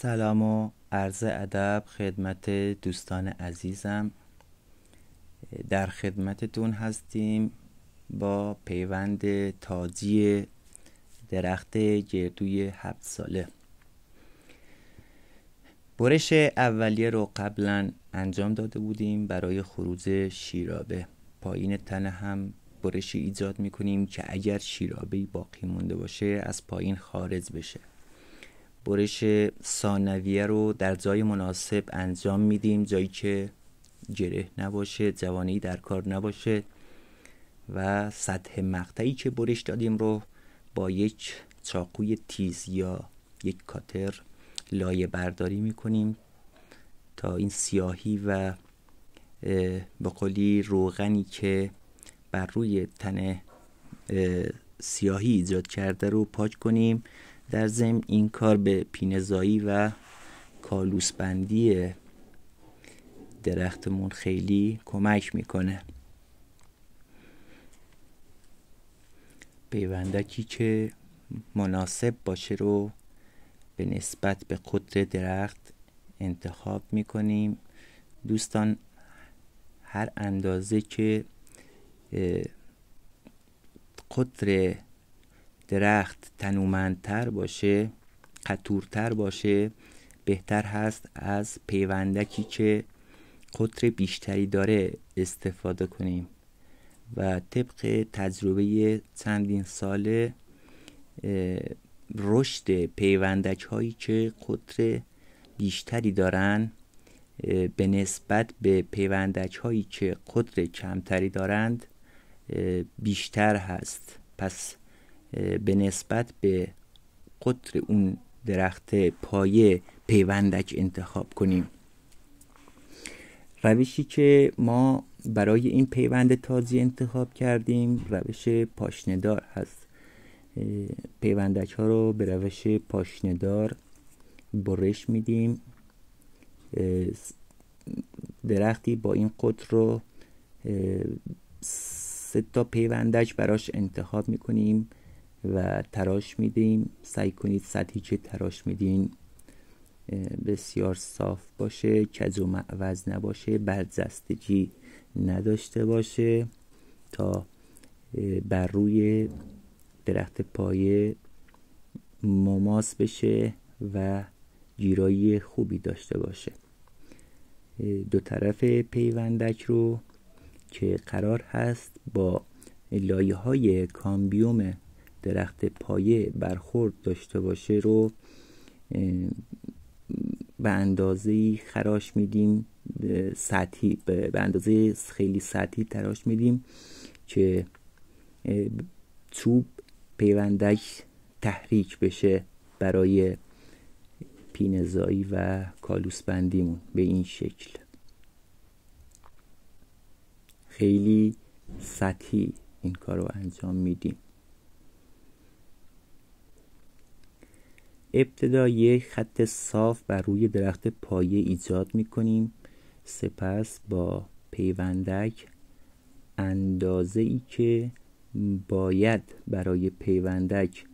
سلام و عرض ادب خدمت دوستان عزیزم. در خدمتتون هستیم با پیوند تاجی درخت گردوی 7 ساله. برش اولیه رو قبلا انجام داده بودیم برای خروج شیرابه. پایین تنه هم برشی ایجاد میکنیم که اگر شیرابه‌ای باقی مونده باشه از پایین خارج بشه. برش ثانویه رو در جای مناسب انجام میدیم، جایی که گره نباشه، جوانه‌ای در کار نباشه و سطح مقطعی که برش دادیم رو با یک چاقوی تیز یا یک کاتر لایه برداری میکنیم تا این سیاهی و به قولی روغنی که بر روی تن سیاهی ایجاد کرده رو پاک کنیم. در ضمن این کار به پینه‌زایی و کالوس بندی درختمون خیلی کمک میکنه. پیوندکی که مناسب باشه رو به نسبت به قطر درخت انتخاب میکنیم. دوستان هر اندازه که قطر درخت تنومندتر باشه، قطورتر باشه، بهتر هست از پیوندکی که قطر بیشتری داره استفاده کنیم و طبق تجربه چندین ساله رشد پیوندک هایی که قطر بیشتری دارن به نسبت به پیوندک هایی که قطر کمتری دارند بیشتر هست. پس به نسبت به قطر اون درخت پایه پیوندک انتخاب کنیم. روشی که ما برای این پیوند تاجی انتخاب کردیم روش پاشنه‌دار هست. پیوندک ها رو به روش پاشنه‌دار برش میدیم. درختی با این قطر رو 3 تا پیوندک براش انتخاب میکنیم و تراش میدیم. سعی کنید سطحی که تراش میدین بسیار صاف باشه، کج و معوج نباشه، برجستگی نداشته باشه تا بر روی درخت پایه مماس بشه و گیرایی خوبی داشته باشه. 2 طرف پیوندک رو که قرار هست با لایه های کامبیوم درخت پایه برخورد داشته باشه رو به اندازه‌ای خراش میدیم، سطحی به اندازه خیلی سطحی تراش میدیم که چوب پیوندک تحریک بشه برای پینه‌زایی و کالوس بندیمون. به این شکل خیلی سطحی این کار رو انجام میدیم. ابتدا یک خط صاف بر روی درخت پایه ایجاد میکنیم. سپس با پیوندک اندازه‌ای که باید برای پیوندک،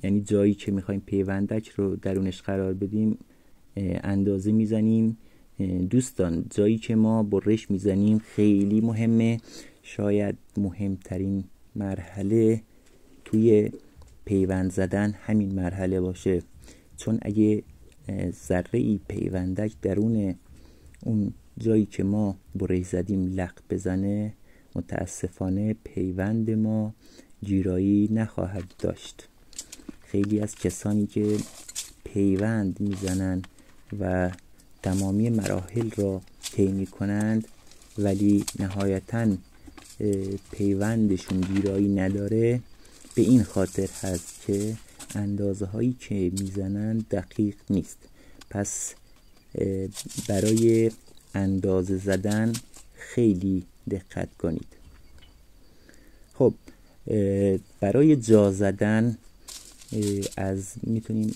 یعنی جایی که میخوایم پیوندک رو درونش قرار بدیم اندازه میزنیم. دوستان جایی که ما برش میزنیم خیلی مهمه. شاید مهمترین مرحله توی پیوند زدن همین مرحله باشه، چون اگه ذره‌ای پیوندک درون اون جایی که ما برش زدیم لق بزنه متاسفانه پیوند ما گیرایی نخواهد داشت. خیلی از کسانی که پیوند میزنن و تمامی مراحل را طی میکنند ولی نهایتاً پیوندشون گیرایی نداره، به این خاطر هست که اندازه هایی که میزنن دقیق نیست. پس برای اندازه زدن خیلی دقت کنید. خب برای جا زدن میتونیم